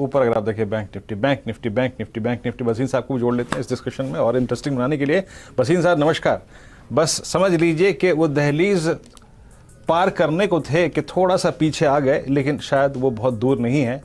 ऊपर अगर आप देखें bank Nifty, bank Nifty, bank Nifty, bank Nifty. बसीन साहब को भी जोड़ लेते हैं इस डिस्कशन में और इंटरेस्टिंग बनाने के लिए। बसीन साहब नमस्कार। बस समझ लीजिए कि वो दहलीज पार करने को थे कि थोड़ा सा पीछे आ गए, लेकिन शायद वो बहुत दूर नहीं है।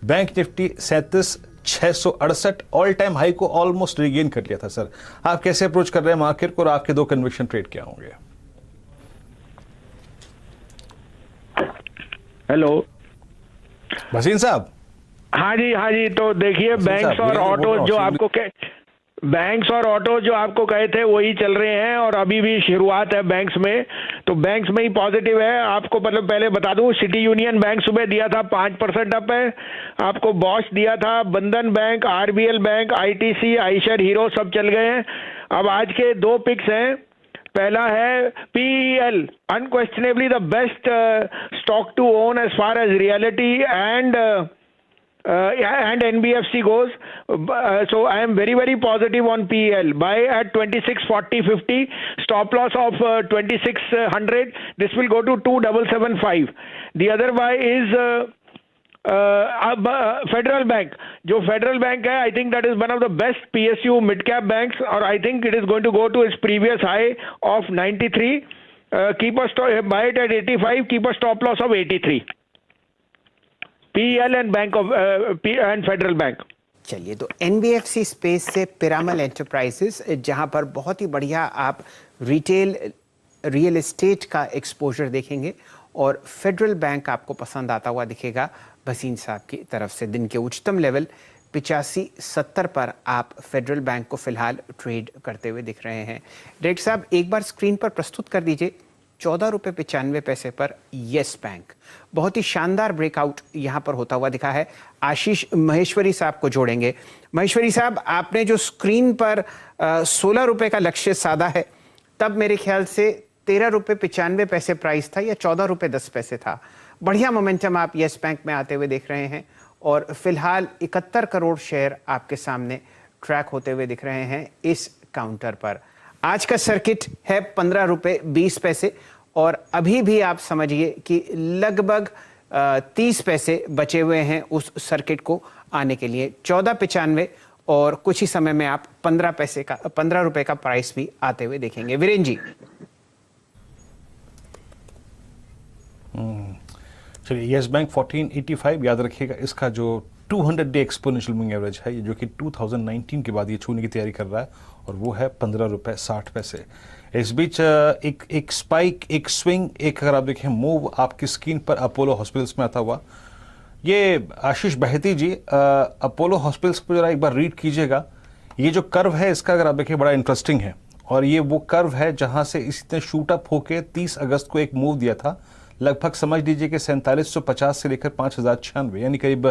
Bank Nifty 37,668 all time high को ऑलमोस्ट रिगेन कर लिया था। सर आप कैसे अप्रोच कर रहे हैं मार्केट को और आपके दो कन्विक्शन ट्रेड क्या होंगे? हेलो भसीन साहब। हाँ जी, तो देखिए बैंक्स और ऑटो जो आपको बैंक्स और ऑटो जो आपको कहे थे वही चल रहे हैं और अभी भी शुरुआत है बैंक्स में, तो बैंक्स में ही पॉजिटिव है। आपको मतलब पहले बता दूं, सिटी यूनियन बैंक सुबह दिया था 5% अप है, आपको बॉश दिया था, बंधन bank, RBL bank, ITC, Eicher, hero सब चल गए हैं। अब आज के दो पिक्स हैं। पहला है PEL, unquestionably the best stock to own as far as reality and NBFC goes. So I am very positive on PEL. Buy at 2640.50. Stop loss of 2600. This will go to 2775. The other buy is Federal Bank. जो Federal Bank है, I think that is one of the best PSU mid cap banks, or I think it is going to go to its previous high of 93. Buy it at 85. Keep a stop loss of 83. PEL and bank of and federal bank. चलिए, तो NBFC space से Piramal enterprises, जहां पर बहुत ही बढ़िया आप retail real estate का exposure देखेंगे और फेडरल बैंक आपको पसंद आता हुआ दिखेगा भसीन साहब की तरफ से। दिन के उच्चतम लेवल 8570 पर आप फेडरल बैंक को फिलहाल ट्रेड करते हुए दिख रहे हैं। डायरेक्टर साहब एक बार स्क्रीन पर प्रस्तुत कर दीजिए 14 रुपये 95 पैसे पर येस बैंक। बहुत ही शानदार ब्रेकआउट यहां पर होता हुआ दिखा है। आशीष महेश्वरी साहब को जोड़ेंगे। महेश्वरी साहब, आपने जो स्क्रीन पर 16 रुपये का लक्ष्य साधा है, तब मेरे ख्याल से 13 रुपये 95 पैसे प्राइस था या 14 रुपये 10 पैसे था। बढ़िया मोमेंटम आप येस बैंक में आते हुए देख रहे हैं और फिलहाल 71 करोड़ शेयर आपके सामने ट्रैक होते हुए दिख रहे हैं इस काउंटर पर। आज का सर्किट है 15 रुपये 20 पैसे और अभी भी आप समझिए कि लगभग 30 पैसे बचे हुए हैं उस सर्किट को आने के लिए। 14.95 और कुछ ही समय में आप 15 रुपए का प्राइस भी आते हुए देखेंगे। वीरेन जी। चलिए, यस बैंक 1485 याद रखिएगा। इसका जो 200 डे एक्सपोनेंशियल मूविंग एवरेज है, जो कि 2019 के बाद ये छूने की तैयारी कर रहा है, और वो है 15 रुपये 60 पैसे। इस बीच एक स्पाइक, एक स्विंग, एक अगर आप देखें मूव आपकी स्क्रीन पर अपोलो हॉस्पिटल्स में आता हुआ। ये आशीष बहती जी, अपोलो हॉस्पिटल्स पर जरा एक बार रीड कीजिएगा। ये जो कर्व है इसका अगर आप देखें बड़ा इंटरेस्टिंग है, और ये वो कर्व है जहां से इसने शूट अप होकर 30 अगस्त को एक मूव दिया था। लगभग समझ लीजिए कि 4750 से लेकर 5096, यानी करीब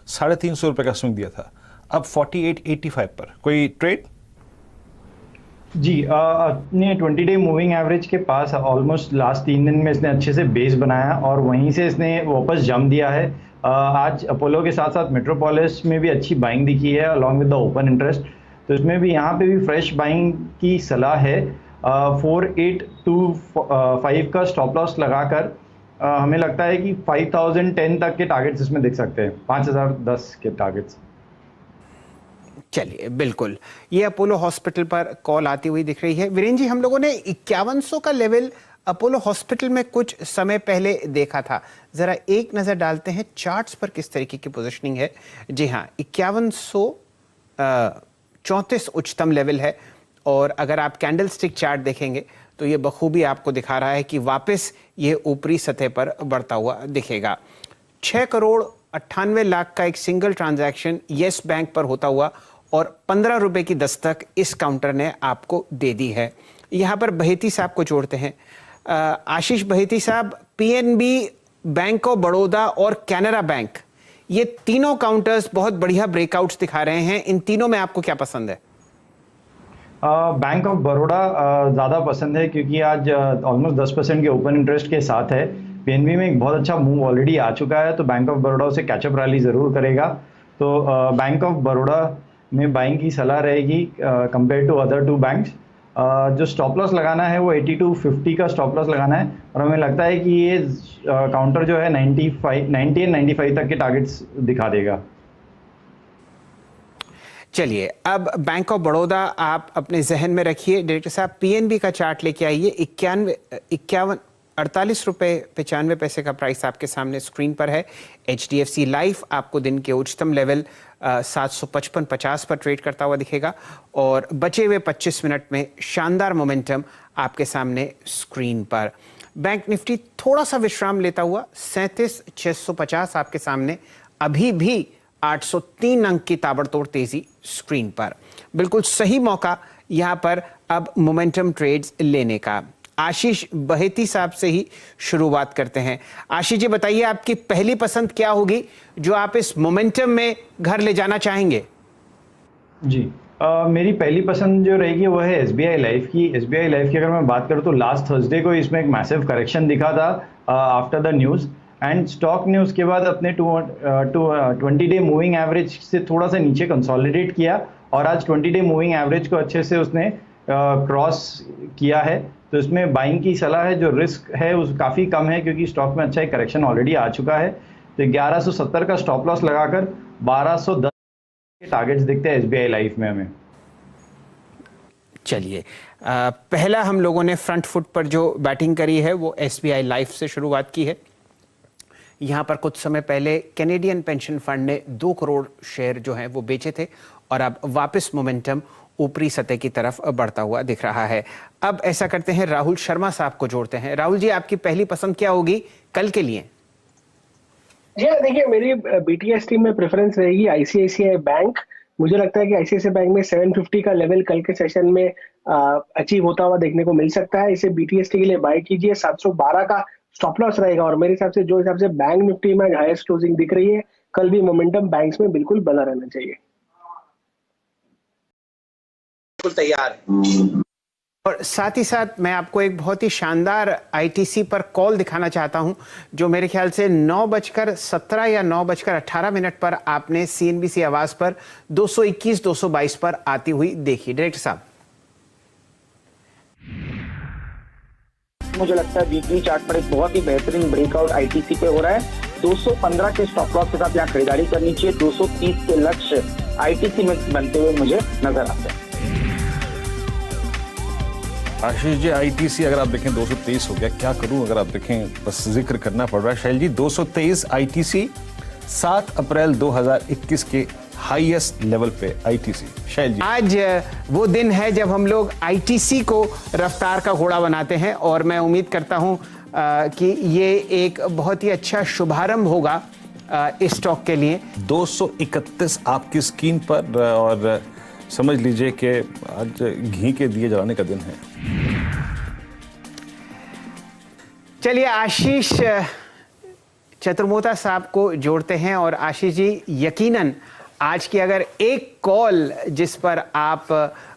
350 रुपये का स्विंग दिया था। अब 4885 पर कोई ट्रेड? जी, अपने 20 डे मूविंग एवरेज के पास ऑलमोस्ट लास्ट 3 दिन में इसने अच्छे से बेस बनाया और वहीं से इसने वापस जंप दिया है। आज अपोलो के साथ साथ मेट्रोपोलिस में भी अच्छी बाइंग दिखी है along with the open interest, तो इसमें भी यहाँ पे भी फ्रेश बाइंग की सलाह है। 4825 का स्टॉप लॉस लगाकर हमें लगता है कि 5010 तक के टारगेट्स इसमें दिख सकते हैं, 5010 के टारगेट्स। चलिए, बिल्कुल ये अपोलो हॉस्पिटल पर कॉल आती हुई दिख रही है। वीरेन जी, हम लोगों ने 5100 का लेवल अपोलो हॉस्पिटल में कुछ समय पहले देखा था। जरा एक नजर डालते हैं चार्ट्स पर किस तरीके की पोजीशनिंग है। जी हाँ, 5134 उच्चतम लेवल है, और अगर आप कैंडल स्टिक चार्ट देखेंगे तो ये बखूबी आपको दिखा रहा है कि वापस ये ऊपरी सतह पर बढ़ता हुआ दिखेगा। 6 करोड़ 98 लाख का एक सिंगल ट्रांजैक्शन येस बैंक पर होता हुआ और 15 रुपए की दस्तक इस काउंटर ने आपको दे दी है। यहाँ पर बहेती साहब को जोड़ते हैं। आशीष बहेती साहब, पीएनबी, बैंक ऑफ बड़ौदा और कैनरा बैंक, ये तीनों काउंटर्स बहुत बढ़िया ब्रेकआउट्स दिखा रहे हैं। इन तीनों में आपको क्या पसंद है? बैंक ऑफ बड़ौदा ज़्यादा पसंद है क्योंकि आज ऑलमोस्ट 10% के ओपन इंटरेस्ट के साथ है। पीएनबी में एक बहुत अच्छा मूव ऑलरेडी आ चुका है, तो बैंक ऑफ बड़ौदा उसे कैचअप रैली ज़रूर करेगा। तो बैंक ऑफ बड़ौदा में बाइंग की सलाह रहेगी कंपेयर टू अदर 2 बैंक्स। जो स्टॉप लॉस लगाना है वो 8250 का स्टॉप लॉस लगाना है, और हमें लगता है कि ये काउंटर जो है 90 एंड 95 तक के टारगेट्स दिखा देगा। चलिए, अब बैंक ऑफ बड़ौदा आप अपने जहन में रखिए। डायरेक्टर साहब, पीएनबी का चार्ट लेके आइए। 48.95 का प्राइस आपके सामने स्क्रीन पर है। एचडीएफसी लाइफ आपको दिन के उच्चतम लेवल 755.50 पर ट्रेड करता हुआ दिखेगा और बचे हुए 25 मिनट में शानदार मोमेंटम आपके सामने स्क्रीन पर। बैंक निफ्टी थोड़ा सा विश्राम लेता हुआ 37,650 आपके सामने, अभी भी 803 अंक की ताबड़तोड़ तेजी स्क्रीन पर। बिल्कुल सही मौका यहां पर अब मोमेंटम ट्रेड्स लेने का। आशीष बहेती साहब से ही शुरुआत करते हैं। आशीष जी, बताइए आपकी पहली पसंद क्या होगी जो आप इस मोमेंटम में घर ले जाना चाहेंगे? जी, मेरी पहली पसंद जो रहेगी वो है एसबीआई लाइफ की। एसबीआई लाइफ की अगर मैं बात करूँ तो लास्ट थर्सडे को इसमें एक मैसिव करेक्शन दिखा था after the news, and stock ने उसके बाद अपने 20 डे मूविंग एवरेज से थोड़ा सा नीचे कंसोलिडेट किया और आज 20 डे मूविंग एवरेज को अच्छे से उसने क्रॉस किया है। तो इसमें बाइंग की सलाह है। जो रिस्क है उस काफ़ी कम है क्योंकि स्टॉक में अच्छा एक करेक्शन ऑलरेडी आ चुका है। तो 1170 का स्टॉप लॉस लगाकर 1210 के टारगेट्स दिखते हैं एसबीआई लाइफ में हमें। चलिए, पहला हम लोगों ने फ्रंट फुट पर जो बैटिंग करी है वो एसबीआई लाइफ से शुरुआत की है। यहाँ पर कुछ समय पहले कैनेडियन पेंशन फंड ने 2 करोड़ शेयर जो हैं वो बेचे थे और अब वापस मोमेंटम ऊपरी सतह की तरफ बढ़ता हुआ दिख रहा है। अब ऐसा करते हैं, राहुल शर्मा साहब को जोड़ते हैं। राहुल जी, आपकी पहली पसंद क्या होगी कल के लिए? जी देखिए, मेरी बीटीएस टीम में प्रेफरेंस रहेगी आईसीआईसीआई बैंक। मुझे लगता है कि आईसीआईसीआई बैंक में 750 का लेवल कल के सेशन में अचीव होता हुआ देखने को मिल सकता है। इसे बीटीएस टी के लिए बाय कीजिए। 712 का स्टॉप लॉस रहेगा और मेरे हिसाब से जो हिसाब से बैंक निफ्टी में हाईएस्ट क्लोजिंग दिख रही है, कल भी मोमेंटम बैंक्स में बिल्कुल बना रहना चाहिए। तैयार है। और साथ ही साथ मैं आपको एक बहुत ही शानदार आईटीसी पर कॉल दिखाना चाहता हूं जो मेरे ख्याल से 9:17 या 9:18 पर आपने सीएनबीसी आवाज पर 221-222 पर आती हुई देखी। डायरेक्टर साहब, मुझे लगता है वीकली चार्ट पर एक बहुत ही बेहतरीन ब्रेकआउट आईटीसी पे हो रहा है। 215 के स्टॉप लॉस के साथ यहाँ खरीदारी करनी चाहिए। 230 के लक्ष्य आईटीसी में बनते हुए मुझे नजर आते हैं। आशीष जी, आईटीसी अगर आप देखें 223 हो गया, क्या करूं अगर आप देखें, बस जिक्र करना पड़ रहा है। शैल जी, 223 आईटीसी 7 अप्रैल 2021 के हाईएस्ट लेवल पे आईटीसी। शैल जी, आज वो दिन है जब हम लोग आईटीसी को रफ्तार का घोड़ा बनाते हैं और मैं उम्मीद करता हूं कि ये एक बहुत ही अच्छा शुभारंभ होगा इस स्टॉक के लिए। 231 आपकी स्क्रीन पर और समझ लीजिए कि आज घी के दिए जलाने का दिन है। चलिए, आशीष चतुर्मोता साहब को जोड़ते हैं। और आशीष जी, यकीनन आज की अगर एक कॉल जिस पर आप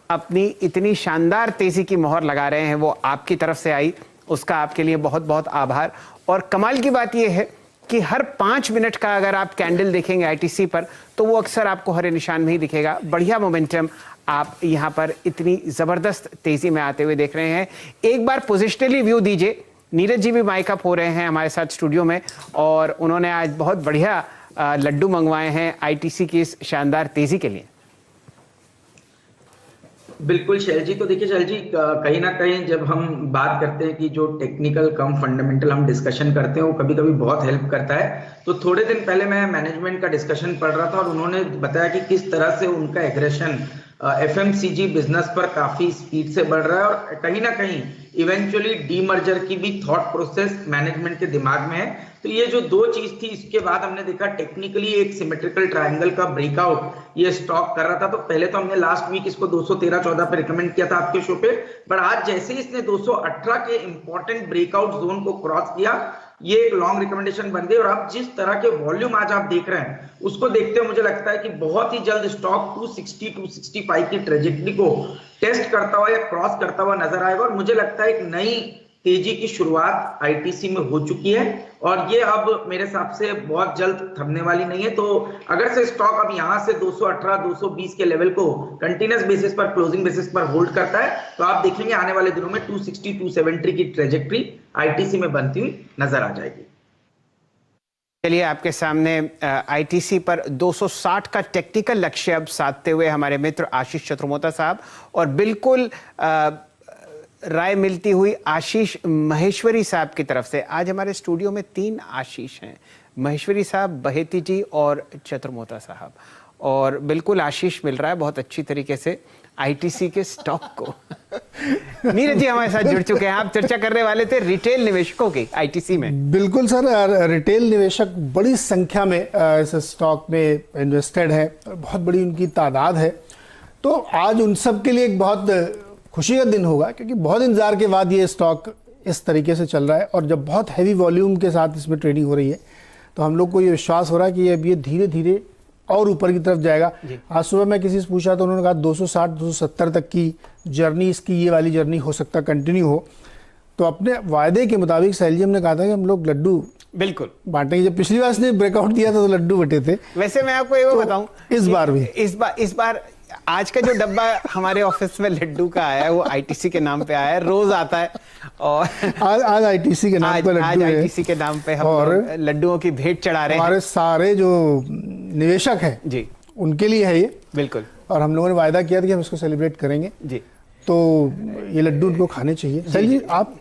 अपनी इतनी शानदार तेजी की मोहर लगा रहे हैं वो आपकी तरफ से आई, उसका आपके लिए बहुत बहुत आभार। और कमाल की बात यह है कि हर 5 मिनट का अगर आप कैंडल देखेंगे आईटीसी पर तो वो अक्सर आपको हरे निशान में ही दिखेगा। बढ़िया मोमेंटम आप यहां पर इतनी जबरदस्त तेजी में आते हुए देख रहे हैं। एक बार पोजिशनली व्यू दीजिए। नीरज जी भी माइक अप हो रहे हैं हमारे साथ स्टूडियो में और उन्होंने आज बहुत बढ़िया लड्डू मंगवाए हैं आईटीसी की इस शानदार तेजी के लिए। बिल्कुल शैल जी, तो देखिए शैल जी, कहीं ना कहीं जब हम बात करते हैं कि जो टेक्निकल कम फंडामेंटल हम डिस्कशन करते हैं वो कभी कभी बहुत हेल्प करता है। तो थोड़े दिन पहले मैं मैनेजमेंट का डिस्कशन पढ़ रहा था और उन्होंने बताया कि किस तरह से उनका एग्रेशन एफएमसीजी बिजनेस पर काफी स्पीड से बढ़ रहा है और कहीं ना कहीं इवेंचुअली डीमर्जर की भी थॉट प्रोसेस मैनेजमेंट के दिमाग में है। तो ये जो 2 चीज थी, इसके बाद हमने देखा टेक्निकली एक सिमेट्रिकल ट्रायंगल का ब्रेकआउट ये स्टॉक कर रहा था। तो पहले तो हमने लास्ट वीक इसको 213-14 पे रिकमेंड किया था आपके शो पे, पर आज जैसे ही इसने 218 के इंपॉर्टेंट ब्रेकआउट जोन को क्रॉस किया, ये एक लॉन्ग रिकमेंडेशन बन गई। और आप जिस तरह के वॉल्यूम आज आप देख रहे हैं उसको देखते हुए मुझे लगता है कि बहुत ही जल्द स्टॉक 260-265 की ट्रेजेक्टरी को टेस्ट करता हुआ या क्रॉस करता हुआ नजर आएगा। और मुझे लगता है एक नई तेजी की शुरुआत आईटीसी में हो चुकी है और ये अब मेरे हिसाब से बहुत जल्द थमने वाली नहीं है। तो अगर से स्टॉक अब यहां से 218-220 के लेवल को कंटिन्यूअस बेसिस पर, क्लोजिंग बेसिस पर होल्ड करता है तो आप देखेंगे आने वाले दिनों में 260-270 की ट्रेजेक्टरी आईटीसी में बनती हुई नजर आ जाएगी। चलिए आपके सामने आईटीसी पर 260 का टेक्निकल लक्ष्य अब साधते हुए हमारे मित्र आशीष चतुर्मोता साहब, और बिल्कुल राय मिलती हुई आशीष महेश्वरी साहब की तरफ से। आज हमारे स्टूडियो में 3 आशीष हैं, महेश्वरी साहब, बहेती जी और चतुर्मोता साहब, और बिल्कुल आशीष मिल रहा है बहुत अच्छी तरीके से आईटीसी के स्टॉक को। नीरज जी हमारे साथ जुड़ चुके हैं। आप चर्चा करने वाले थे रिटेल निवेशकों की आईटीसी में। बिल्कुल सर, रिटेल निवेशक बड़ी संख्या में इस स्टॉक में इन्वेस्टेड है, बहुत बड़ी उनकी तादाद है। तो आज उन सब के लिए एक बहुत खुशी का दिन होगा, क्योंकि बहुत इंतजार के बाद ये स्टॉक इस तरीके से चल रहा है, और जब बहुत हैवी वॉल्यूम के साथ इसमें ट्रेडिंग हो रही है तो हम लोग को ये विश्वास हो रहा है कि अब ये धीरे धीरे और ऊपर की तरफ जाएगा। आज सुबह मैं किसी से पूछा तो उन्होंने कहा 260-270 तक की जर्नी, इसकी ये वाली जर्नी हो सकता कंटिन्यू हो। तो अपने वायदे के मुताबिक सैलजी हमने कहा था कि हम लोग लड्डू बिल्कुल बांटेंगे। जब पिछली बार इसने ब्रेकआउट दिया था तो लड्डू बटे थे। वैसे मैं आपको ये बताऊं, इस बार भी इस बार आज का जो डब्बा हमारे ऑफिस में लड्डू का आया है वो आईटीसी के नाम पे आया है, रोज आता है। और आज आईटीसी के नाम पे लड्डू आज आईटीसी के नाम पे हम लोग लड्डुओं की भेंट चढ़ा रहे हैं। हमारे सारे जो निवेशक हैं जी, उनके लिए है ये, बिल्कुल। और हम लोगों ने वायदा किया था कि हम इसको सेलिब्रेट करेंगे जी, तो ये लड्डू उनको खाने चाहिए। सैलजी आप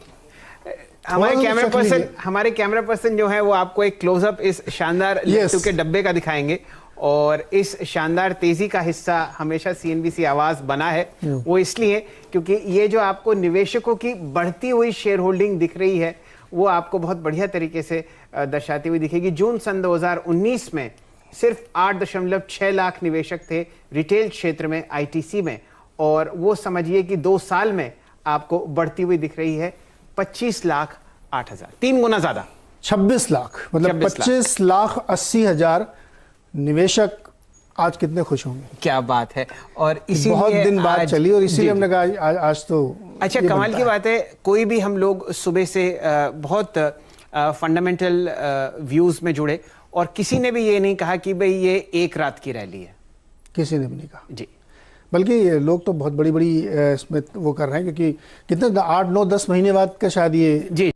हमारे कैमरा पर्सन जो है वो आपको एक क्लोजअप इस शानदार लड्डू के डब्बे का दिखाएंगे। और इस शानदार तेजी का हिस्सा हमेशा सीएनबीसी आवाज बना है, वो इसलिए क्योंकि ये जो आपको निवेशकों की बढ़ती हुई शेयर होल्डिंग दिख रही है वो आपको बहुत बढ़िया तरीके से दर्शाती हुई दिखेगी। जून सन 2019 में सिर्फ 8.6 लाख निवेशक थे रिटेल क्षेत्र में आईटीसी में, और वो समझिए कि 2 साल में आपको बढ़ती हुई दिख रही है 25,08,000, 3 गुना ज्यादा, 26 लाख, मतलब 25,80,000 निवेशक आज कितने खुश होंगे। क्या बात है। और इसी बहुत दिन बाद चली, और इसीलिए हमने कहा आज तो अच्छा कमाल की बात है। कोई भी हम लोग सुबह से बहुत फंडामेंटल व्यूज में जुड़े, और किसी ने भी ये नहीं कहा कि भाई ये एक रात की रैली है, किसी ने भी नहीं कहा जी। बल्कि लोग तो बहुत बड़ी इसमें वो कर रहे हैं, क्योंकि कितने 8, 9, 10 महीने बाद का शायद ये जी